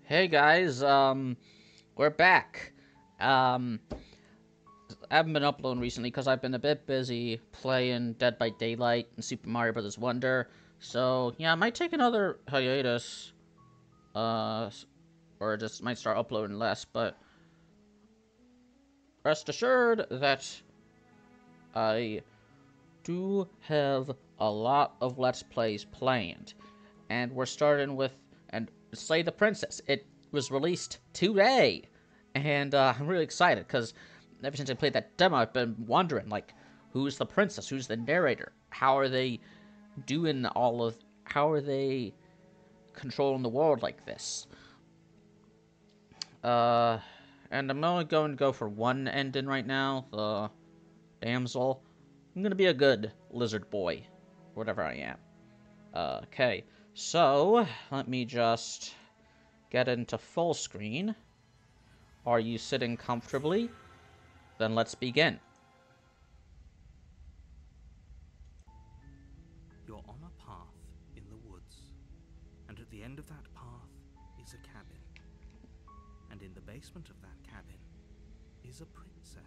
Hey guys, we're back. I haven't been uploading recently because I've been a bit busy playing Dead by Daylight and Super Mario Bros. Wonder. So yeah, I might take another hiatus, uh, or just might start uploading less. But rest assured that I do have a lot of Let's Plays planned, and we're starting with and Slay the Princess. It was released today, and I'm really excited because ever since I played that demo, I've been wondering like, who's the princess? Who's the narrator? How are they doing all of? How are they controlling the world like this? Uh, and I'm only going to go for one ending right now. The damsel. I'm gonna be a good lizard boy, whatever I am. Okay, so let me just get into full screen. Are you sitting comfortably? Then let's begin. You're on a path in the woods, and at the end of that path is a cabin. And in the basement of that cabin is a princess.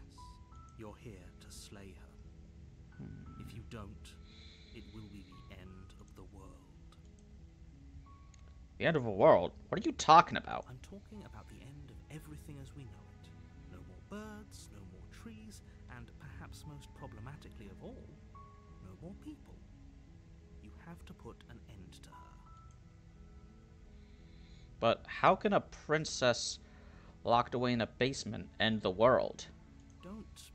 You're here to slay her. If you don't, it will be the end of the world. The end of the world? What are you talking about? I'm talking about the end of everything as we know it. No more birds, no more trees, and perhaps most problematically of all, no more people. You have to put an end to her. But how can a princess locked away in a basement end the world? Don't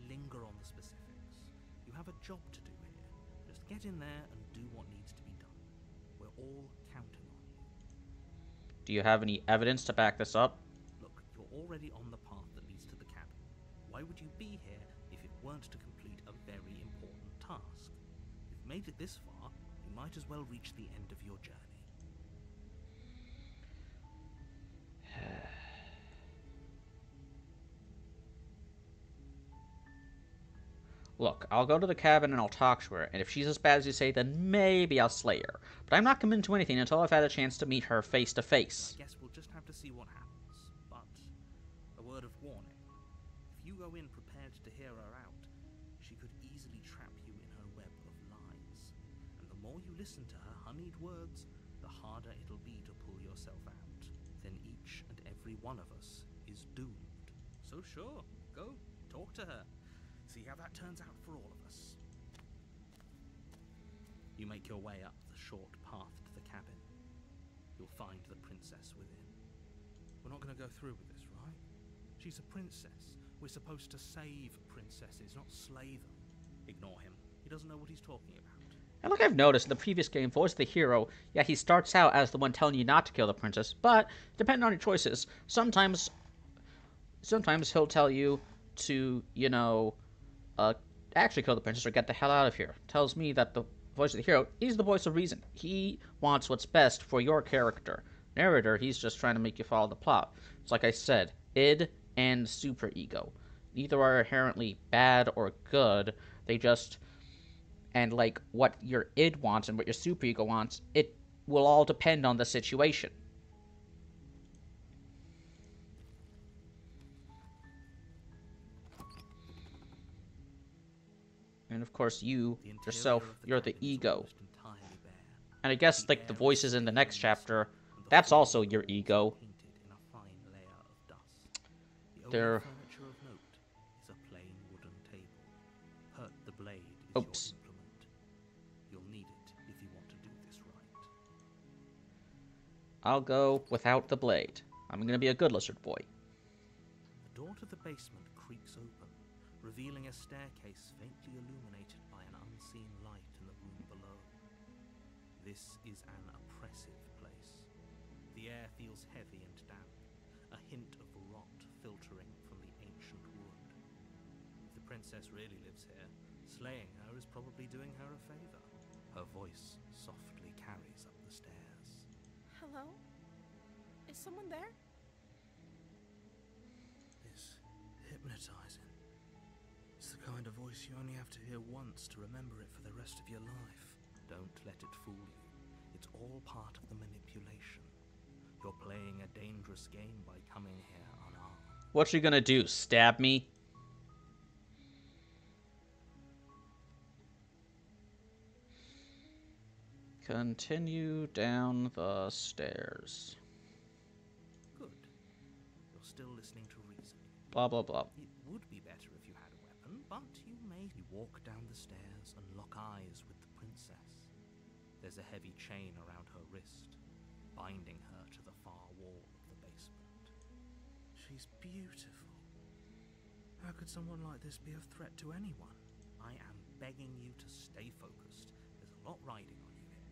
linger on the specifics. You have a job to do here. Just get in there and do what needs to be done. We're all counting on you. Do you have any evidence to back this up? Look, you're already on the path that leads to the cabin. Why would you be here if it weren't to complete a very important task? You've made it this far, you might as well reach the end of your journey. Look, I'll go to the cabin and I'll talk to her, and if she's as bad as you say, then maybe I'll slay her. But I'm not committing to anything until I've had a chance to meet her face to I face. guess we'll just have to see what happens. But a word of warning. If you go in prepared to hear her out, she could easily trap you in her web of lies. And the more you listen to her honeyed words, the harder it'll be to pull yourself out. Then each and every one of us is doomed. So sure, go, talk to her. See how that turns out for all of us. You make your way up the short path to the cabin. You'll find the princess within. We're not going to go through with this, right? She's a princess. We're supposed to save princesses, not slay them. Ignore him. He doesn't know what he's talking about. And like I've noticed in the previous game, Voice of the Hero, yeah, he starts out as the one telling you not to kill the princess, but depending on your choices, sometimes he'll tell you to, uh, actually kill the princess or get the hell out of here. Tells me that the voice of the hero is the voice of reason. He wants what's best for your character. Narrator, he's just trying to make you follow the plot. It's like I said, id and super ego. Neither are inherently bad or good. They just and like what your id wants and what your super ego wants, it will all depend on the situation. And of course, you The interior yourself, of the you're the cabin is ego. almost entirely bare. And I guess The like the air is voices in the thick next and chapter, musty, and the that's floor also your is ego. painted in a fine layer of dust. The only They're furniture of note is a plain wooden table. Hurt the blade is oops. your implement. You'll need it if you want to do this right. I'll go without the blade. I'm gonna be a good lizard boy. The door to the basement creaks open, revealing a staircase faintly illuminated by an unseen light in the room below. This is an oppressive place. The air feels heavy and damp, a hint of rot filtering from the ancient wood. If the princess really lives here, slaying her is probably doing her a favor. Her voice softly carries up the stairs. Hello? Is someone there? It's hypnotizing. It's the kind of voice you only have to hear once to remember it for the rest of your life. Don't let it fool you. It's all part of the manipulation. You're playing a dangerous game by coming here unarmed. What you gonna do? Stab me? Continue down the stairs. Good. You're still listening to reason. Blah, blah, blah. It would be better if you had a weapon, but you may walk down the stairs and lock eyes with the princess. There's a heavy chain around her wrist, binding her to the far wall of the basement. She's beautiful. How could someone like this be a threat to anyone? I am begging you to stay focused. There's a lot riding on you here.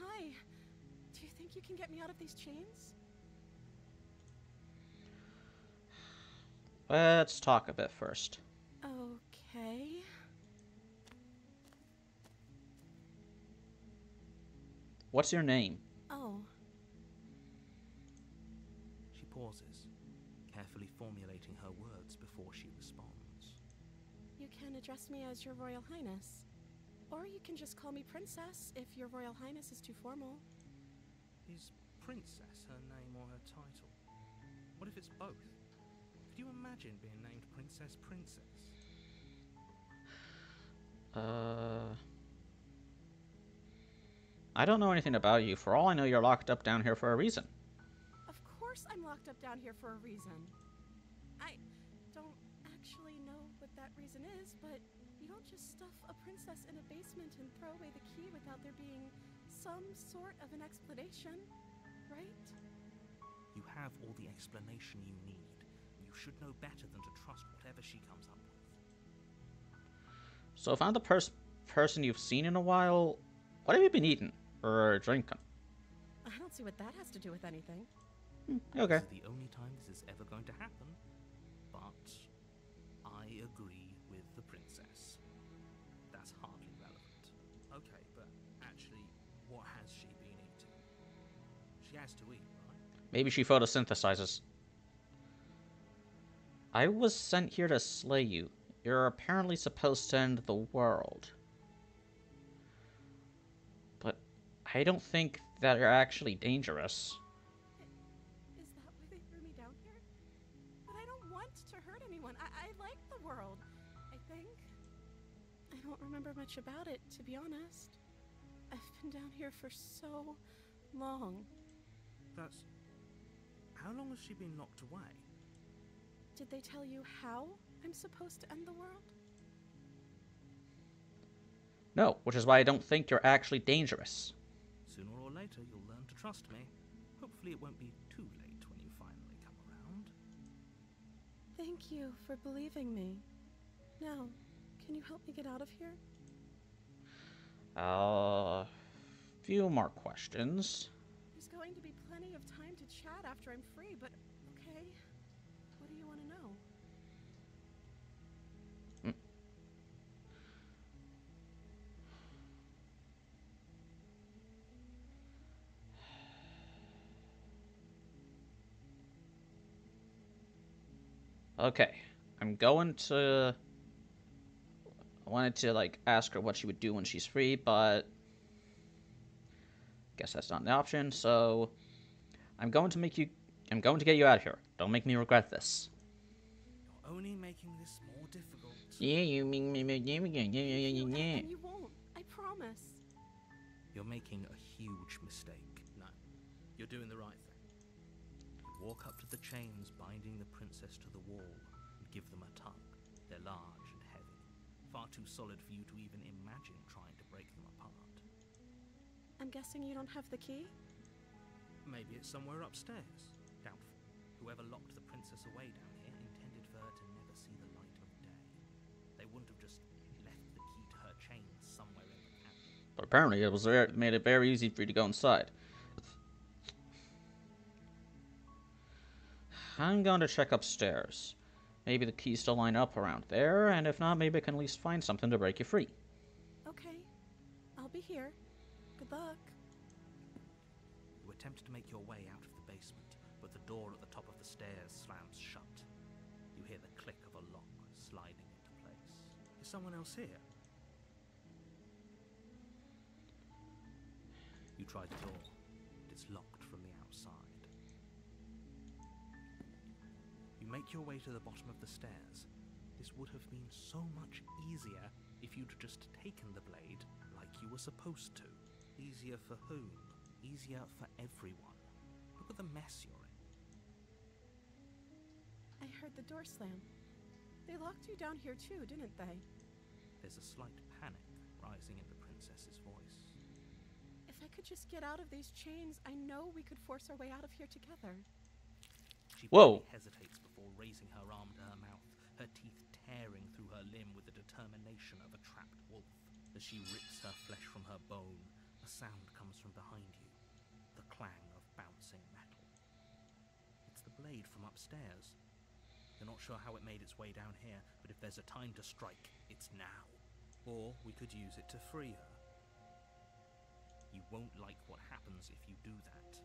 Hi. Do you think you can get me out of these chains? Let's talk a bit first. Okay. What's your name? Oh, She pauses, carefully formulating her words before she responds. you can address me as Your Royal Highness. Or you can just call me Princess if Your Royal Highness is too formal. Is Princess her name or her title? What if it's both? Could you imagine being named Princess? I don't know anything about you. For all I know, you're locked up down here for a reason. Of course I'm locked up down here for a reason. I don't actually know what that reason is, but you don't just stuff a princess in a basement and throw away the key without there being some sort of an explanation, right? You have all the explanation you need. You should know better than to trust whatever she comes up with. So if I'm the person you've seen in a while, what have you been eating? Or drinking? I don't see what that has to do with anything. Okay. This is the only time this is ever going to happen, but I agree with the princess. That's hardly relevant. Okay, but actually, what has she been eating? She has to eat, right? Maybe she photosynthesizes. I was sent here to slay you. You're apparently supposed to end the world. But I don't think that you're actually dangerous. Is that why they threw me down here? But I don't want to hurt anyone. I like the world, I think. I don't remember much about it, to be honest. I've been down here for so long. That's... How long has she been locked away? Did they tell you how I'm supposed to end the world? No, which is why I don't think you're actually dangerous. Sooner or later, you'll learn to trust me. Hopefully it won't be too late when you finally come around. Thank you for believing me. Now, can you help me get out of here? Few more questions. There's going to be plenty of time to chat after I'm free, but okay. What do you want to know? Okay, I wanted to, like, ask her what she would do when she's free, but guess that's not an option, so I'm going to get you out of here. Don't make me regret this. You're only making this more difficult. Yeah, you mean me, And you won't. I promise. You're making a huge mistake. No, you're doing the right thing. You walk up to the chains binding the princess to the wall and give them a tug. They're large and heavy, far too solid for you to even imagine trying to break them apart. I'm guessing you don't have the key? Maybe it's somewhere upstairs. Doubtful. Whoever locked the princess away down here intended for her to never see the light of day. They wouldn't have just left the key to her chains somewhere in the cavern. But apparently it made it very easy for you to go inside. I'm going to check upstairs. Maybe the keys still line up around there, and if not, maybe I can at least find something to break you free. Okay. I'll be here. Good luck. You attempt to make your way out of the basement, but the door at the top of the stairs slams shut. You hear the click of a lock sliding into place. Is someone else here? You try the door, but it's locked from the outside. outside. You make your way to the bottom of the stairs. This would have been so much easier if you'd just taken the blade like you were supposed to. Easier for whom? Easier for everyone. Look at the mess you're in. I heard the door slam. They locked you down here too, didn't they? There's a slight panic rising in the princess's voice. If I could just get out of these chains, I know we could force our way out of here together. She Whoa. barely hesitates before raising her arm to her mouth, her teeth tearing through her limb with the determination of a trapped wolf. As she rips her flesh from her bone, a sound comes from behind you, the clang of bouncing metal. It's the blade from upstairs. You're not sure how it made its way down here, but if there's a time to strike, it's now. Or we could use it to free her. You won't like what happens if you do that.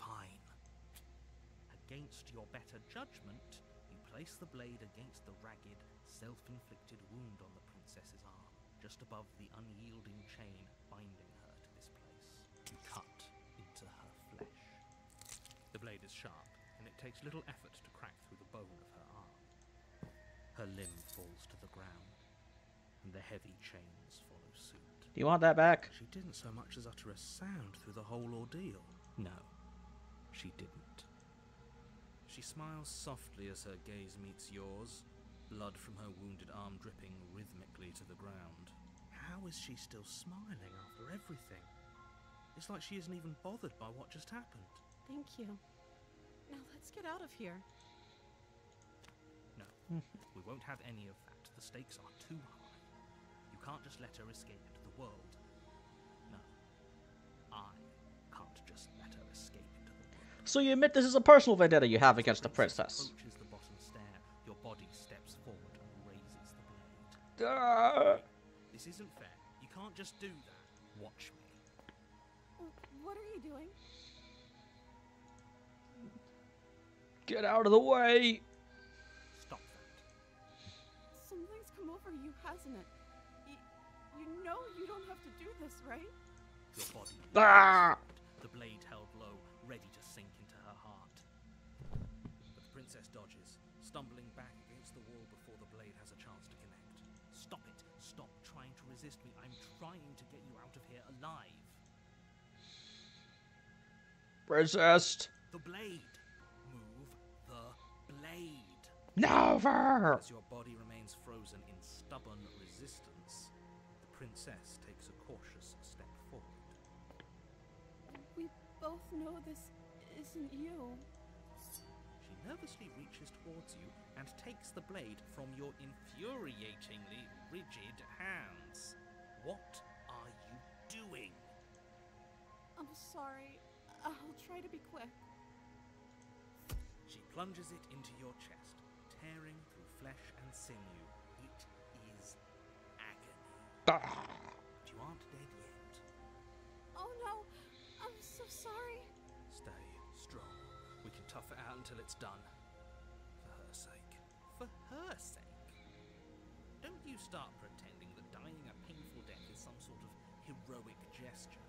Fine. Against your better judgment, you place the blade against the ragged, self-inflicted wound on the princess's arm, just above the unyielding chain binding her to this place. You cut into her flesh. The blade is sharp, and it takes little effort to crack through the bone of her arm. Her limb falls to the ground, and the heavy chains follow suit. Do you want that back? She didn't so much as utter a sound through the whole ordeal. No, she didn't. She smiles softly as her gaze meets yours, blood from her wounded arm dripping rhythmically to the ground. How is she still smiling after everything? It's like she isn't even bothered by what just happened. Thank you. Now let's get out of here. No, we won't have any of that. The stakes are too high. You can't just let her escape into the world. No, I can't just let her escape into the world. So you admit this is a personal vendetta you have against the princess? Approaches the bottom stair. Your body steps forward and raises the blade. This isn't fair. You can't just do that. Watch me. What are you doing? Get out of the way! Stop that. Something's come over you, hasn't it? You know you don't have to do this, right? Your body. Ah! The blade held low, ready to sink into her heart. But the princess dodges, stumbling back against the wall before the blade has a chance to connect. Stop it. Stop trying to resist me. I'm trying to get you out of here alive. Resist. The blade. Move the blade. Never! As your body remains frozen in stubborn resistance, the princess takes a cautious step forward. We both know this isn't you. She nervously reaches towards you and takes the blade from your infuriatingly rigid hands. What are you doing? I'm sorry. I'll try to be quick. She plunges it into your chest, tearing through flesh and sinew. It is agony. But you aren't dead yet. Oh no! I'm so sorry. Stay strong. We can tough it out until it's done. For her sake. For her sake? Don't you start pretending that dying a painful death is some sort of heroic gesture.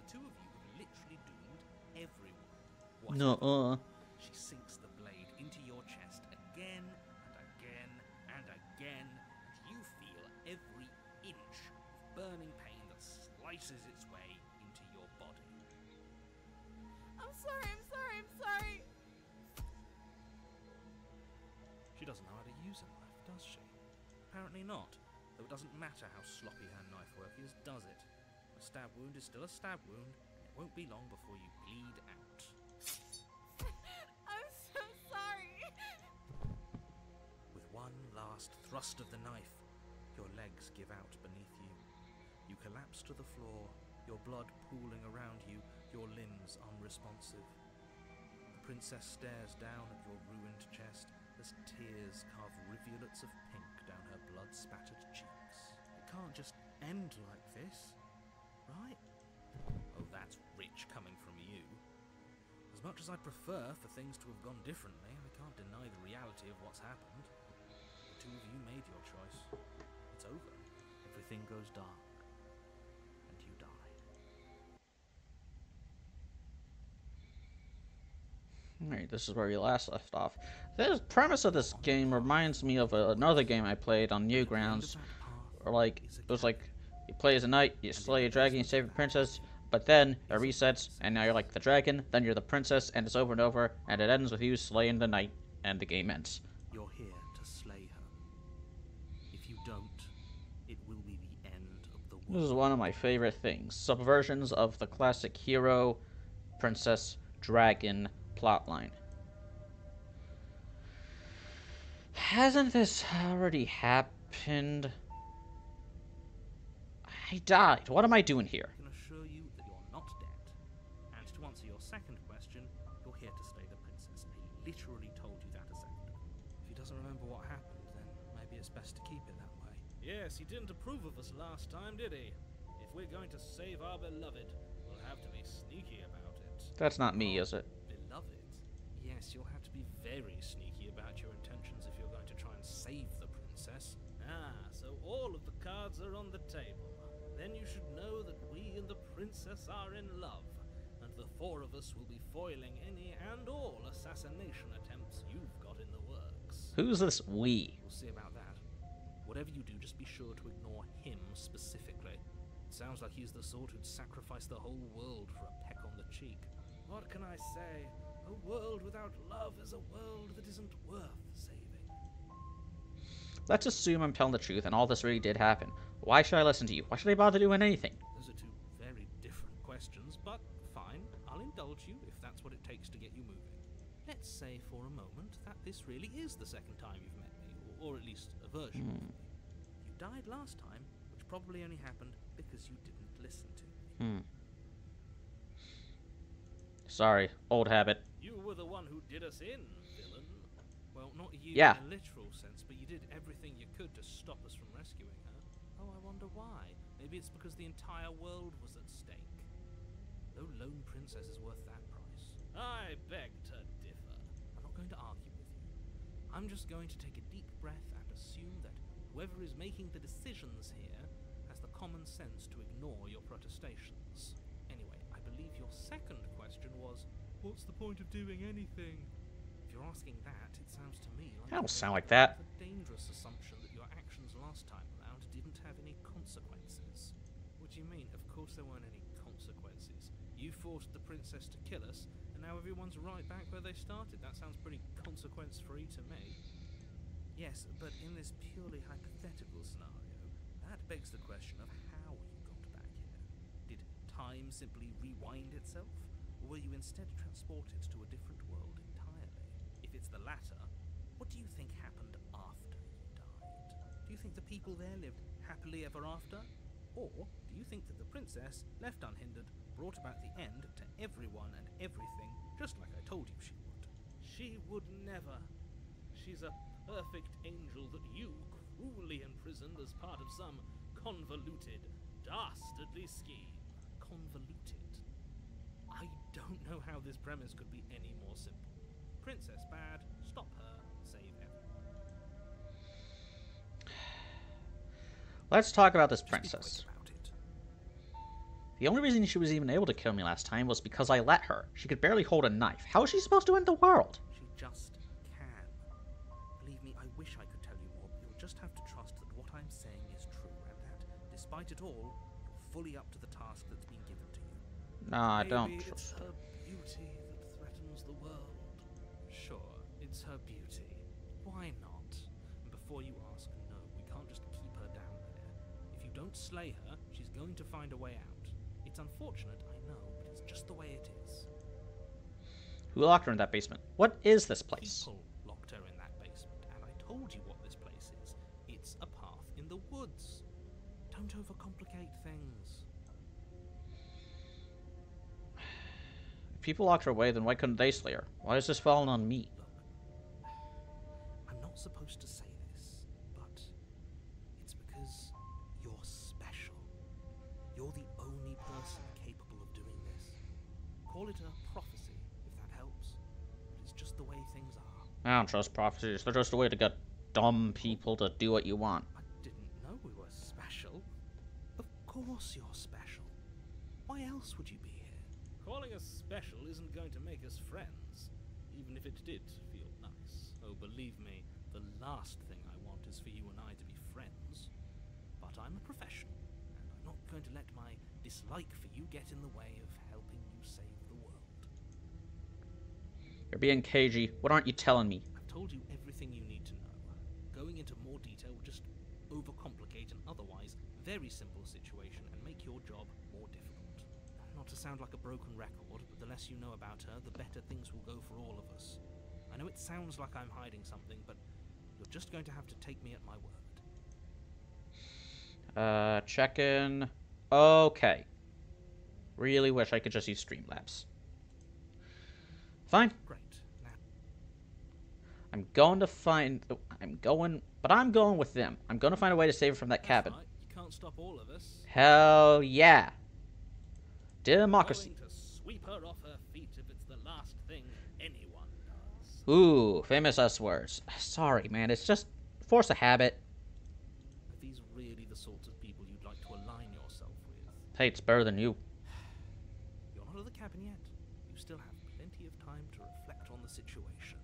The two of you have literally doomed everyone. No, She sinks the blade into your chest again and again and again, and you feel every inch of burning pain that slices its way into your body. I'm sorry. She doesn't know how to use a knife, does she? Apparently not, though it doesn't matter how sloppy her knife work is, does it? A stab wound is still a stab wound, and it won't be long before you bleed out. I'm so sorry. With one last thrust of the knife, your legs give out beneath you. You collapse to the floor, your blood pooling around you, your limbs unresponsive. The princess stares down at your ruined chest as tears carve rivulets of pink down her blood-spattered cheeks. It can't just end like this, right? Oh, that's rich coming from you. As much as I'd prefer for things to have gone differently, I can't deny the reality of what's happened. The two of you made your choice. It's over. Everything goes dark. And you die. Alright, this is where we last left off. The premise of this game reminds me of another game I played on Newgrounds. Or like, it was like, you play as a knight, you slay a dragon, you save a princess, but then it resets, and now you're like the dragon, then you're the princess, and it's over and over, and it ends with you slaying the knight, and the game ends. You're here to slay her. If you don't, it will be the end of the world. This is one of my favorite things. Subversions of the classic hero, princess, dragon plotline. Hasn't this already happened? I died. What am I doing here? I can assure you that you're not dead. And to answer your second question, you're here to slay the princess. I literally told you that a second ago. If he doesn't remember what happened, then maybe it's best to keep it that way. Yes, he didn't approve of us last time, did he? If we're going to save our beloved, we'll have to be sneaky about it. That's not me, is it? Beloved? Yes, you'll have to be very sneaky about your intentions if you're going to try and save the princess. Ah, so all of the cards are on the table. Then you should know that we and the princess are in love, and the four of us will be foiling any and all assassination attempts you've got in the works. Who's this we? We'll see about that. Whatever you do, just be sure to ignore him specifically. It sounds like he's the sort who'd sacrifice the whole world for a peck on the cheek. What can I say? A world without love is a world that isn't worth saving. Let's assume I'm telling the truth and all this really did happen. Why should I listen to you? Why should I bother doing anything? Those are two very different questions, but fine. I'll indulge you if that's what it takes to get you moving. Let's say for a moment that this really is the second time you've met me, or at least a version of me. You died last time, which probably only happened because you didn't listen to me. Sorry, old habit. You were the one who did us in, villain. Well, not you Yeah. in a literal sense, but you did everything you could to stop us from rescuing her. Oh, I wonder why. Maybe it's because the entire world was at stake. No lone princess is worth that price. I beg to differ. I'm not going to argue with you. I'm just going to take a deep breath and assume that whoever is making the decisions here has the common sense to ignore your protestations. Anyway, I believe your second question was, what's the point of doing anything? If you're asking that, it sounds to me like I don't you're sound like making that. a dangerous assumption that your actions last time around didn't have any consequences. What do you mean? Of course there weren't any consequences. You forced the princess to kill us, and now everyone's right back where they started. That sounds pretty consequence-free to me. Yes, but in this purely hypothetical scenario, that begs the question of how you got back here. Did time simply rewind itself, or were you instead transported to a different world entirely? If it's the latter, what do you think happened after you died? Do you think the people there lived happily ever after? Or do you think that the princess, left unhindered, brought about the end to everyone and everything, just like I told you she would? She would never. She's a perfect angel that you cruelly imprisoned as part of some convoluted, dastardly scheme. Convoluted. I don't know how this premise could be any more simple. Princess bad, stop her, save everyone. Let's talk about this Just be princess. quick about it. The only reason she was even able to kill me last time was because I let her. She could barely hold a knife. How is she supposed to end the world? She just can. Believe me, I wish I could tell you more, but you'll just have to trust that what I'm saying is true, and that, despite it all, you're fully up to the task that's been given to you. Nah, I Maybe don't it's trust her. her beauty that threatens the world. Sure, it's her beauty. Why not? And before you ask, no, we can't just keep her down there. If you don't slay her, she's going to find a way out. It's unfortunate, I know, but it's just the way it is. Who locked her in that basement? What is this place? People locked her in that basement, and I told you what this place is. It's a path in the woods. Don't overcomplicate things. If people locked her away, then why couldn't they slay her? Why is this falling on me? Look, I'm not supposed to say this, but it's because you're special. You're the only person capable of doing this. Call it a prophecy, if that helps. But it's just the way things are. I don't trust prophecies. They're just a way to get dumb people to do what you want. I didn't know we were special. Of course you're special. Why else would you be here? Calling us special isn't going to make us friends. even if it did feel nice. Oh, believe me, the last thing I want is for you and I to be friends. But I'm a professional, and I'm not going to let my dislike for you get in the way of helping you save the world. You're being cagey. What aren't you telling me? I've told you everything you need to know. Going into more detail would just overcomplicate an otherwise very simple situation and make your job more difficult. Not to sound like a broken record, but the less you know about her, the better things will go for all of us. I know it sounds like I'm hiding something, but you're just going to have to take me at my word. Check in. Okay. Really wish I could just use Streamlabs. Fine. Great. Now, I'm going to find... But I'm going with them. I'm going to find a way to save her from that that's cabin. right. You can't stop all of us. Hell yeah. Democracy. Going to sweep her off her feet if it's the last thing anyone does. Ooh, famous S words. Sorry, man. It's just force of habit. Are these really the sorts of people you'd like to align yourself with? Hey, it's better than you. You're not at the cabin yet. You still have plenty of time to reflect on the situation.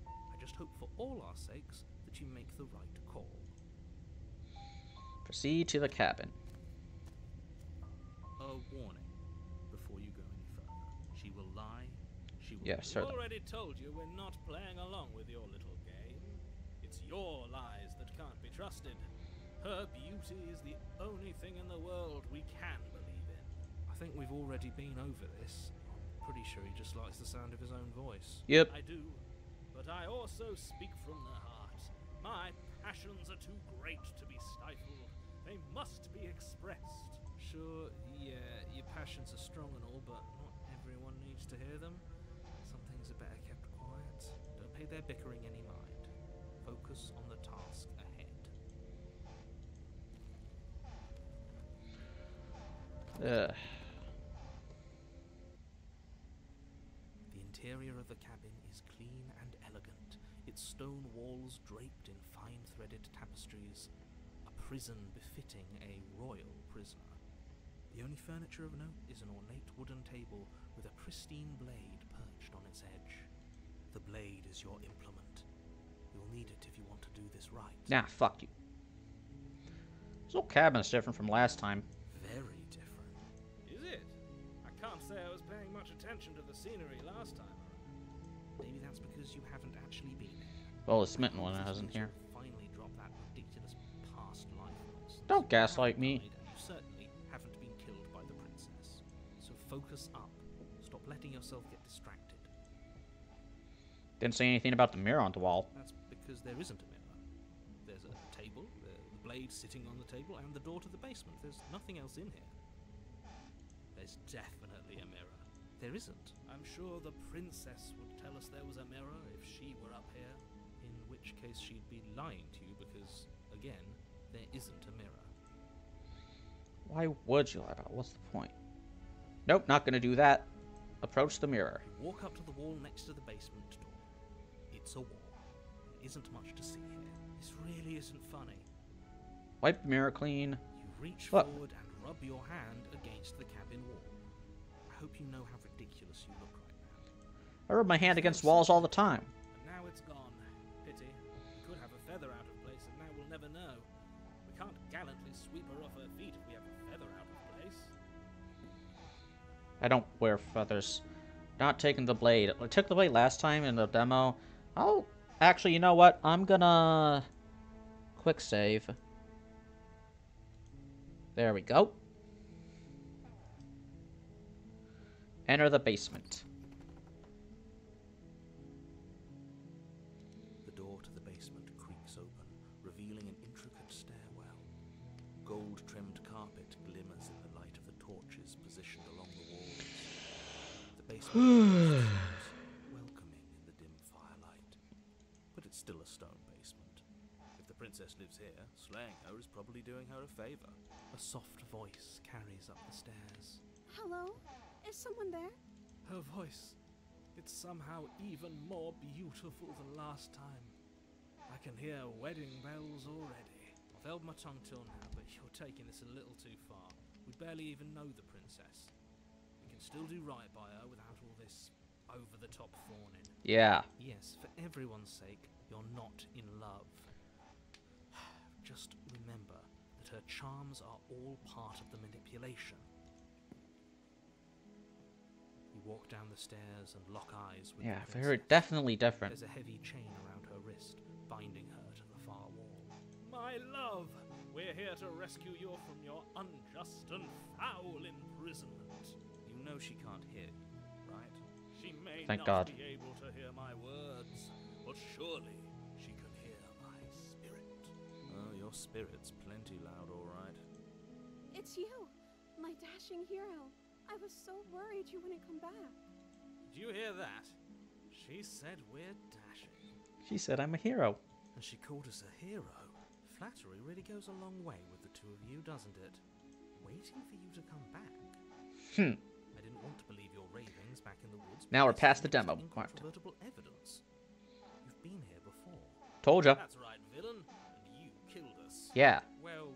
I just hope for all our sakes that you make the right call. Proceed to the cabin. A warning before you go any further. She will lie. She will. Yes, sir. I've already told you we're not playing along with your little game. It's your lies that can't be trusted. Her beauty is the only thing in the world we can believe in. I think we've already been over this. I'm pretty sure he just likes the sound of his own voice. Yep. I do, but I also speak from the heart. My passions are too great to be stifled. They must be expressed. Sure, yeah, your passions are strong and all, but not everyone needs to hear them. Some things are better kept quiet. Don't pay their bickering any mind. Focus on the task ahead. Ugh. The interior of the cabin is clean and elegant, its stone walls draped in fine-threaded tapestries, a prison befitting a royal prisoner. The only furniture of note is an ornate wooden table with a pristine blade perched on its edge. The blade is your implement. You'll need it if you want to do this right. Nah, fuck you. This whole cabin's different from last time. Very different. Is it? I can't say I was paying much attention to the scenery last time around. Maybe that's because you haven't actually been there. Well, the smitten one isn't here. Finally drop that ridiculous past life nonsense. Don't You gaslight haven't me. died, and you certainly haven't been killed by the princess. So focus up. Stop letting yourself get distracted. Didn't say anything about the mirror on the wall. That's because there isn't a mirror. There's a table, the blade sitting on the table, and the door to the basement. There's nothing else in here. There's definitely a mirror. There isn't. I'm sure the princess would tell us there was a mirror if she were up here. In which case she'd be lying to you because, again, there isn't a mirror. Why would you lie about it? What's the point? Nope, not gonna do that. Approach the mirror. You walk up to the wall next to the basement door. It's a wall. There isn't much to see here. This really isn't funny. Wipe the mirror clean. You reach Look. forward and rub your hand against the cabin wall. I hope you know how ridiculous you look right now. I rub my hand against walls all the time. And now it's gone. Pity. We could have a feather out of place, and now we'll never know. We can't gallantly sweep her off her feet if we have a feather out of place. I don't wear feathers. Not taking the blade. I took the blade last time in the demo. Oh, actually, you know what? I'm gonna quick save. There we go. Enter the basement. The door to the basement creaks open, revealing an intricate stairwell. Gold-trimmed carpet glimmers in the light of the torches positioned along the walls. The basement is welcoming in the dim firelight, but it's still a stone basement. If the princess lives here, slaying her is probably doing her a favor. A soft voice carries up the stairs. Hello? Is someone there? Her voice. It's somehow even more beautiful than last time. I can hear wedding bells already. I've held my tongue till now, but you're taking this a little too far. We barely even know the princess. We can still do right by her without all this over-the-top fawning. Yeah. Yes, for everyone's sake, you're not in love. Just remember that her charms are all part of the manipulation. You walk down the stairs and lock eyes with Yeah, the very princess. definitely different. There's a heavy chain around her wrist, binding her to the far wall. My love, we're here to rescue you from your unjust and foul imprisonment. You know she can't hear you, right? She may Thank not God. be able to hear my words, but surely she can hear my spirit. Oh, your spirit's plenty loud, all right. It's you, my dashing hero. I was so worried you wouldn't come back. Did you hear that? She said we're dashing. She said I'm a hero. And she called us a hero. Flattery really goes a long way with the two of you, doesn't it? Waiting for you to come back. I didn't want to believe your ravings back in the woods. Now we're because past the it was demo. incontrovertible evidence. You've been here before. Told ya. That's right, villain. And you killed us. Yeah. Well,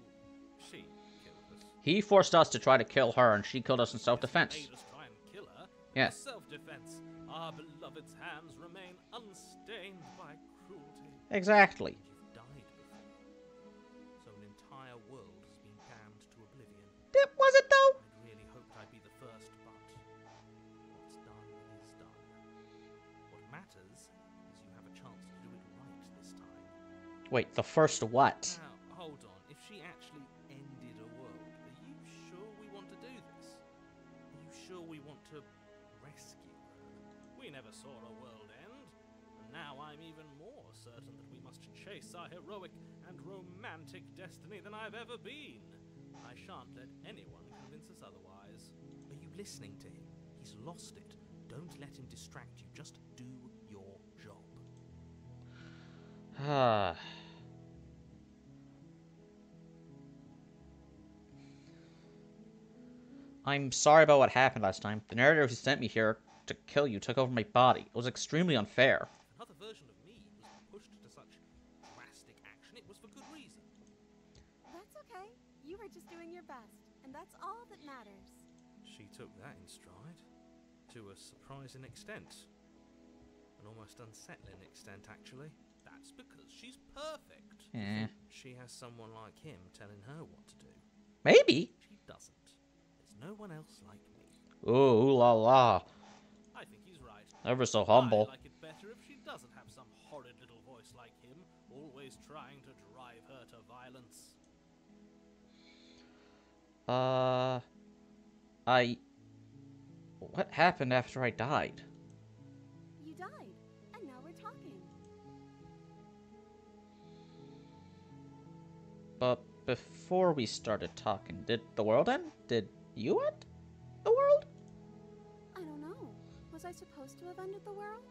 she killed us. He forced us to try to kill her, and she killed us in self-defense. Made us try and kill her. Yeah. Self-defense. Our beloved's hands remain unstained by cruelty. Exactly. You've died before. So an entire world has been damned to oblivion. Was it though? I'd really hoped I'd be the first, but what's done is done. What matters is you have a chance to do it right this time. Wait, the first what? Now, hold on. If she actually ended a world, are you sure we want to do this? Are you sure we want to rescue her? We never saw a world end, and now I'm even more certain that we must chase our heroic and romantic destiny than I've ever been. I shan't let anyone convince us otherwise. Are you listening to him? He's lost it. Don't let him distract you. Just do your job. Ah. I'm sorry about what happened last time. The narrator who sent me here to kill you took over my body. It was extremely unfair. If another version of me was pushed to such drastic action, it was for good reason. That's okay. You were just doing your best, and that's all that matters. She took that in stride. To a surprising extent. An almost unsettling extent, actually. That's because she's perfect. Eh. She has someone like him telling her what to do. Maybe. She doesn't. There's no one else like me. Ooh, la la. I think he's right. Ever so humble. I like it better if she doesn't have some horrid little voice like him, always trying to drive her to violence. What happened after I died? You died, and now we're talking. But before we started talking, did the world end? Did you end the world? I don't know. Was I supposed to have ended the world?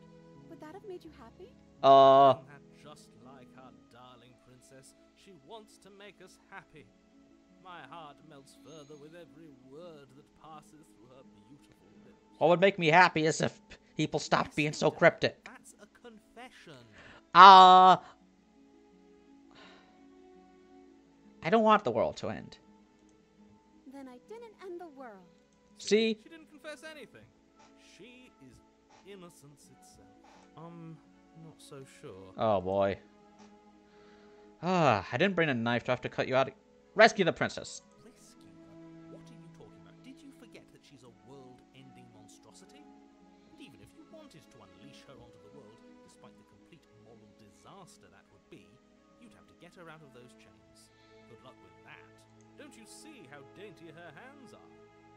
Would that have made you happy? Isn't that just like our darling princess? She wants to make us happy. My heart melts further with every word that passes through her beautiful lips. What would make me happy is if people stopped being so cryptic. That's a confession. I don't want the world to end. Then I didn't end the world. See? She didn't confess anything. She is innocence itself. Not so sure. Oh boy. I didn't bring a knife to have to cut you out. Rescue the princess. Rescue her? What are you talking about? Did you forget that she's a world-ending monstrosity? And even if you wanted to unleash her onto the world, despite the complete moral disaster that would be, you'd have to get her out of those chains. Good luck with that. Don't you see how dainty her hands are?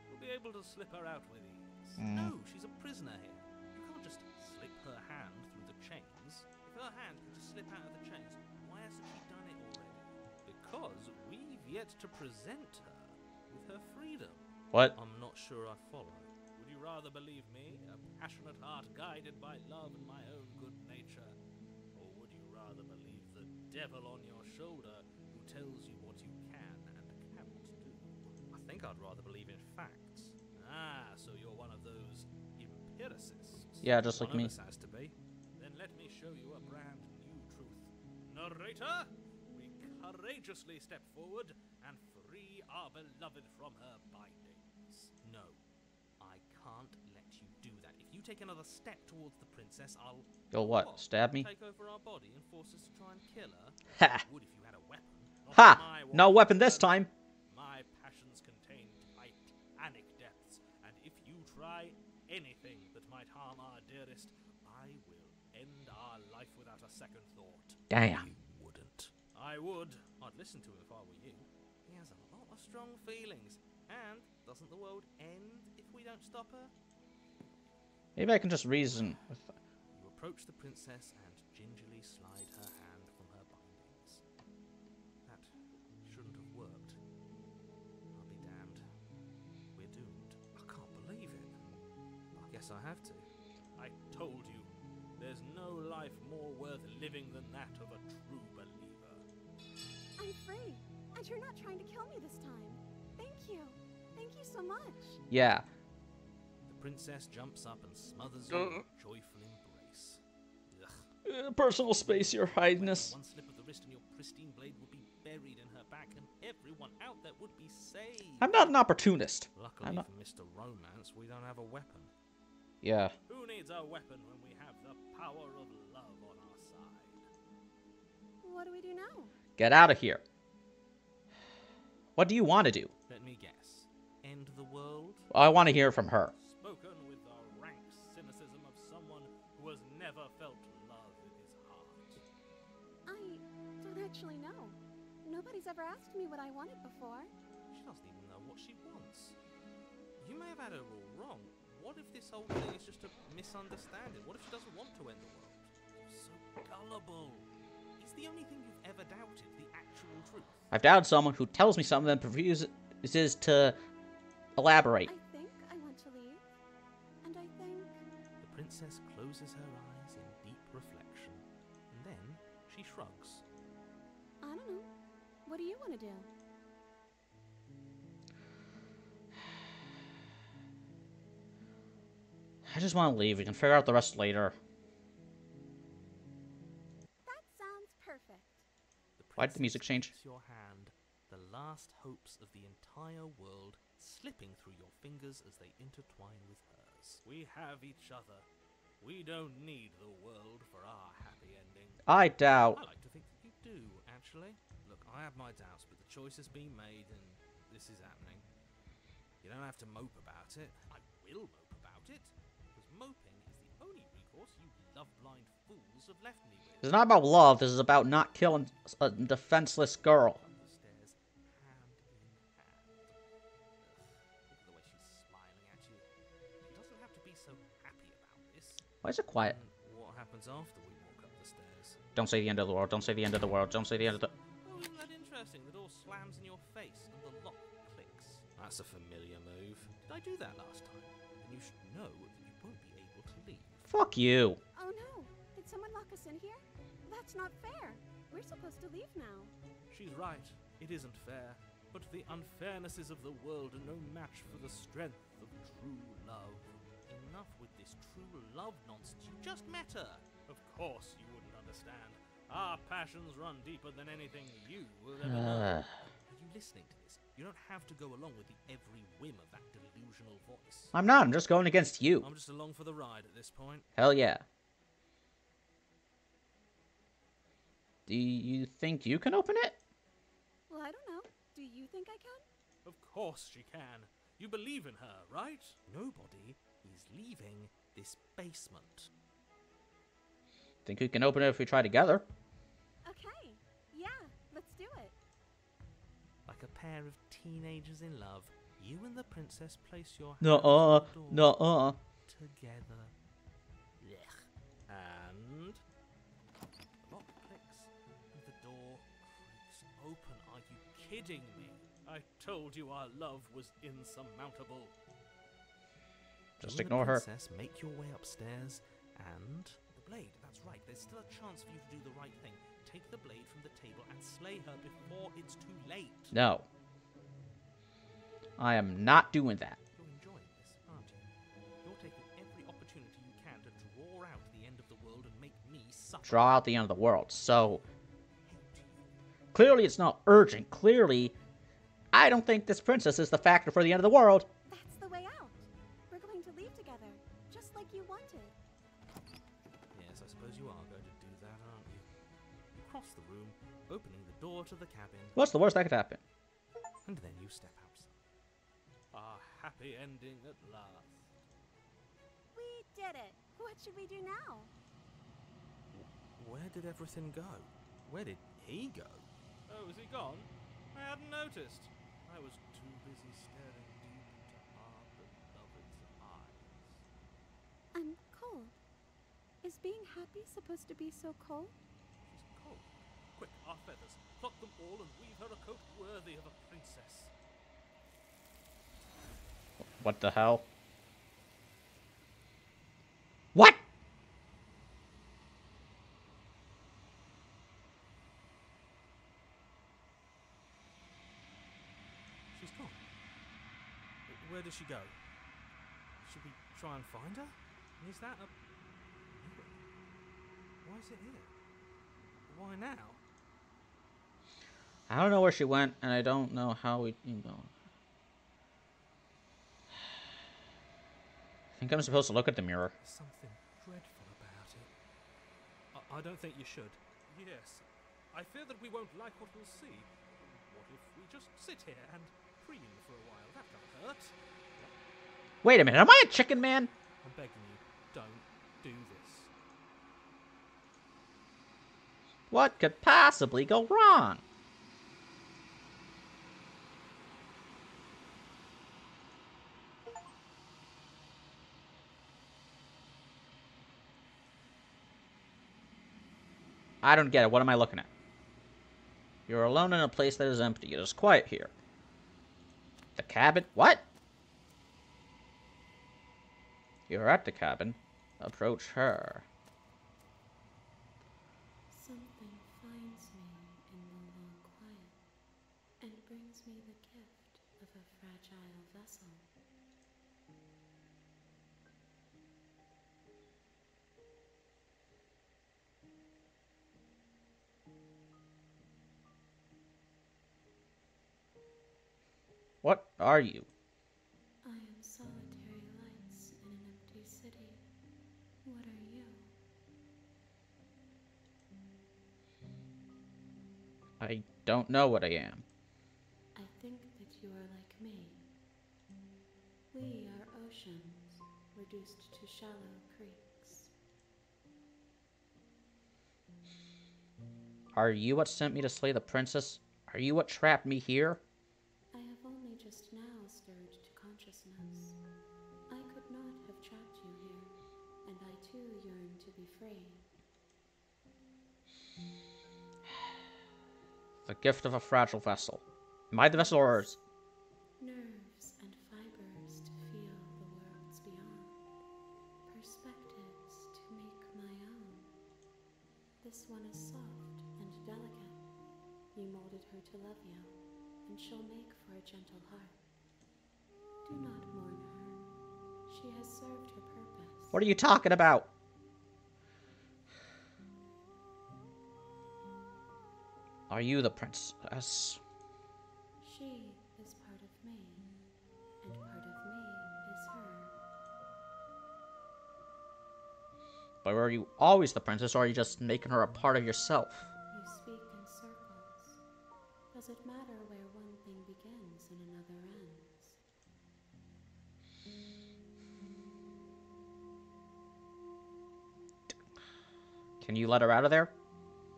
We'll be able to slip her out with ease. No, she's a prisoner here. You can't just slip her hand through the chains. If her hand could just slip out of the chains, why hasn't she done it already? Because we've yet to present her with her freedom. What? I'm not sure I follow. Would you rather believe me, a passionate heart guided by love and my own good nature? Or would you rather believe the devil on your shoulder who tells you what you can and cannot do? I think I'd rather believe in facts. Ah, so you're one of those empiricists. Yeah, just like One me. of us has to be. Then let me show you a brand new truth. Narrator, we courageously step forward and free our beloved from her bindings. No, I can't let you do that. If you take another step towards the princess, I'll... You'll what? Stab me? Take over our body and force us to try and kill her? Ha! You would if you had a weapon. Not Ha! my No weapon this woman. time. My passions contain titanic depths, and if you try anything that might harm our dearest, I will end our life without a second thought. Damn. You wouldn't. I would. I'd listen to him if I were you. He has a lot of strong feelings. And doesn't the world end if we don't stop her? Maybe I can just reason with... You approach the princess and gingerly slide her hand from her bindings. That shouldn't have worked. I'll be damned. We're doomed. I can't believe it. I guess I have to. I told you. There's no life more worth living than that of a true believer. I'm free, and you're not trying to kill me this time. Thank you. Thank you so much. Yeah. The princess jumps up and smothers you in a joyful embrace. Ugh. Personal space, your highness. One slip of the wrist and your pristine blade would be buried in her back, and everyone out there would be saved. I'm not an opportunist. Luckily for Mr. Romance, we don't have a weapon. Yeah. Who needs a weapon when we have the power of love on our side? What do we do now? Get out of here. What do you want to do? Let me guess. End the world? I want to hear from her. Spoken with the rank cynicism of someone who has never felt love in his heart. I don't actually know. Nobody's ever asked me what I wanted before. She doesn't even know what she wants. You may have had her all wrong. What if this whole thing is just a misunderstanding? What if she doesn't want to end the world? You're so gullible. Is the only thing you've ever doubted the actual truth? I've doubted someone who tells me something and refuses to elaborate. I think I want to leave. And I think... The princess closes her eyes in deep reflection. And then she shrugs. I don't know. What do you want to do? I just want to leave. We can figure out the rest later. That sounds perfect. Why did the music change? Takes your hand, the last hopes of the entire world slipping through your fingers as they intertwine with hers. We have each other. We don't need the world for our happy ending. I doubt. I like to think that you do, actually. Look, I have my doubts, but the choice has been made, and this is happening. You don't have to mope about it. I will mope about it, because moping is the only recourse you love-blind fools have left me with. This is not about love. This is about not killing a defenseless girl. The stairs, hand in hand. Look at the way she's smiling at you. She doesn't have to be so happy about this. Why is it quiet? And what happens after we walk up the stairs? Don't say the end of the world. Don't say the end of the world. Don't say the end of the... Oh, isn't that interesting? The door slams in your face and the lock clicks. That's a familiar move. Did I do that last time? And you should know that you won't be able to leave. Fuck you. Oh no! Did someone lock us in here? That's not fair. We're supposed to leave now. She's right. It isn't fair. But the unfairnesses of the world are no match for the strength of true love. Enough with this true love nonsense. You just met her. Of course you wouldn't understand. Our passions run deeper than anything you will ever know. Are you listening to this? You don't have to go along with the every whim of that delusional voice. I'm not. I'm just going against you. I'm just along for the ride at this point. Hell yeah. Do you think you can open it? Well, I don't know. Do you think I can? Of course she can. You believe in her, right? Nobody is leaving this basement. Think we can open it if we try together? Okay. Yeah, let's do it. Like a pair of teenagers in love, you and the princess place your hands Nuh-uh. on the door Nuh-uh. together. Blech. And the lock clicks and the door creaks open. Are you kidding me? I told you our love was insurmountable. Just You and ignore the her. princess make your way upstairs and the blade. That's right. There's still a chance for you to do the right thing. Take the blade from the table and slay her before it's too late. No. I am not doing that. You're enjoying this, aren't you? You're taking every opportunity you can to draw out the end of the world and make me suffer. Draw out the end of the world. So, clearly it's not urgent. Clearly, I don't think this princess is the factor for the end of the world. That's the way out. We're going to leave together. Just across the room, opening the door to the cabin, What's the worst that could happen? and then you step outside. A happy ending at last. We did it. What should we do now? Where did everything go? Where did he go? Oh, is he gone? I hadn't noticed. I was too busy staring deep into our beloved's eyes. I'm cold. Is being happy supposed to be so cold? She's cold. Quick, our feathers. Pluck them all and weave her a coat worthy of a princess. What the hell? What? She's gone. Where did she go? Should we try and find her? And is that a... Why is it here? Why now? I don't know where she went, and I don't know how we... I think I'm supposed to look at the mirror. There's something dreadful about it. I don't think you should. Yes. I fear that we won't like what we'll see. What if we just sit here and preen for a while? That can't hurt. Wait a minute, am I a chicken man? I'm begging you, don't do this. What could possibly go wrong? I don't get it. What am I looking at? You're alone in a place that is empty. It is quiet here. The cabin? What? You're at the cabin. Approach her. Something finds me in the long quiet and brings me the gift of a fragile vessel. What are you? I am solitary lights in an empty city. What are you? I don't know what I am. I think that you are like me. We are oceans, reduced to shallow creeks. Are you what sent me to slay the princess? Are you what trapped me here? I have only just now stirred to consciousness. I could not have trapped you here, and I too yearn to be free. The gift of a fragile vessel. Am I the vessel or is... Nerves and fibers to feel the worlds beyond. Perspectives to make my own. This one is soft and delicate. You molded her to love you, and she'll make for a gentle heart. Do not mourn her. She has served her purpose. What are you talking about? Are you the princess? She is part of me, and part of me is her. But were you always the princess, or are you just making her a part of yourself? You speak in circles. Does it matter where one thing begins and another ends? Can you let her out of there?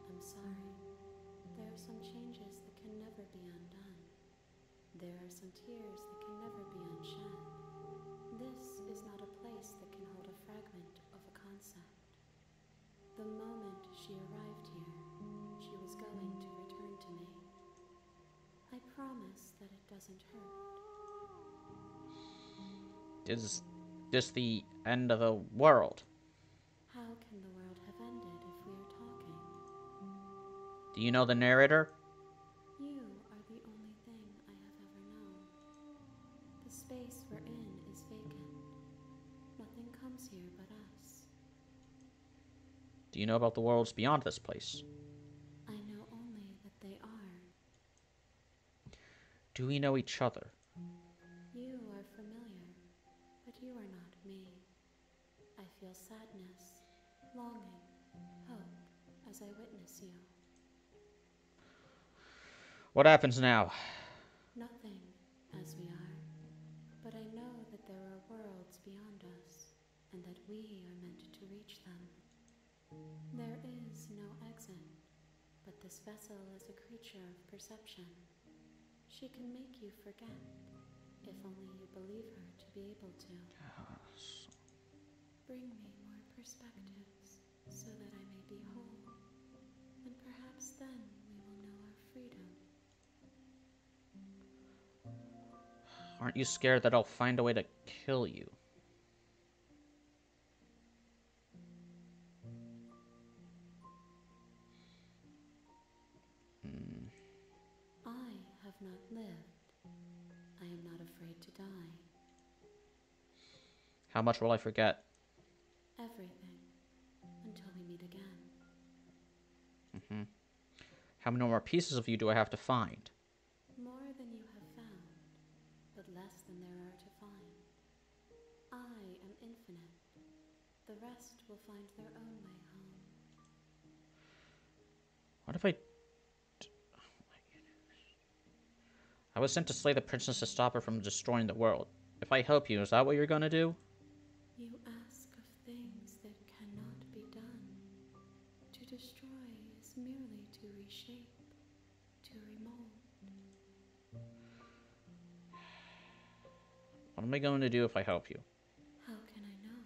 I'm sorry. There are some changes that can never be undone. There are some tears that can never be unshed. This is not a place that can hold a fragment of a concept. The moment she arrived here, she was going to return to me. I promise that it doesn't hurt. Is this the end of the world? How can the world have ended if we are talking? Do you know the narrator? You are the only thing I have ever known. The space we're in is vacant. Nothing comes here but us. Do you know about the worlds beyond this place? I know only that they are. Do we know each other? You are familiar, but you are not me. I feel sadness, longing, hope as I witness you. What happens now? Nothing, as we are. But I know that there are worlds beyond us, and that we are meant to reach them. There is no exit, but this vessel is a creature of perception. She can make you forget, if only you believe her to be able to. Bring me more perspectives, so that I may be whole, and perhaps then we will know our freedom. Aren't you scared that I'll find a way to kill you? I have not lived. I am not afraid to die. How much will I forget? Everything, until we meet again. How many more pieces of you do I have to find? More than you have found, but less than there are to find. I am infinite. The rest will find their own way home. What if I was sent to slay the princess to stop her from destroying the world. If I help you, is that what you're gonna do? You ask of things that cannot be done. To destroy is merely to reshape, to remold. What am I going to do if I help you? How can I know?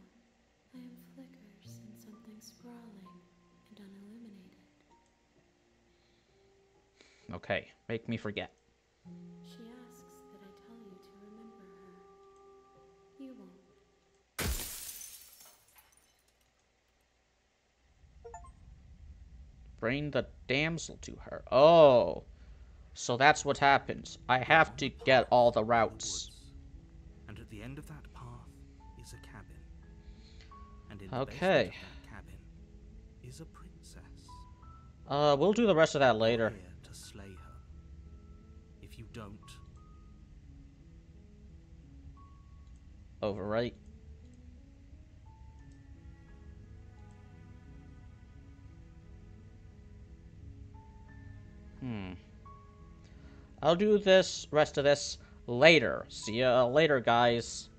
I am flickers in something sprawling and unilluminated. Okay, make me forget. She asks that I tell you to remember her. You won't. Bring the damsel to her. Oh, so that's what happens. I have to get all the routes. And at the end of that path is a cabin. And in the Okay. basement of that cabin is a princess. We'll do the rest of that later. You're here to slay her. If you don't, Overwrite. I'll do this rest of this later. See ya later, guys.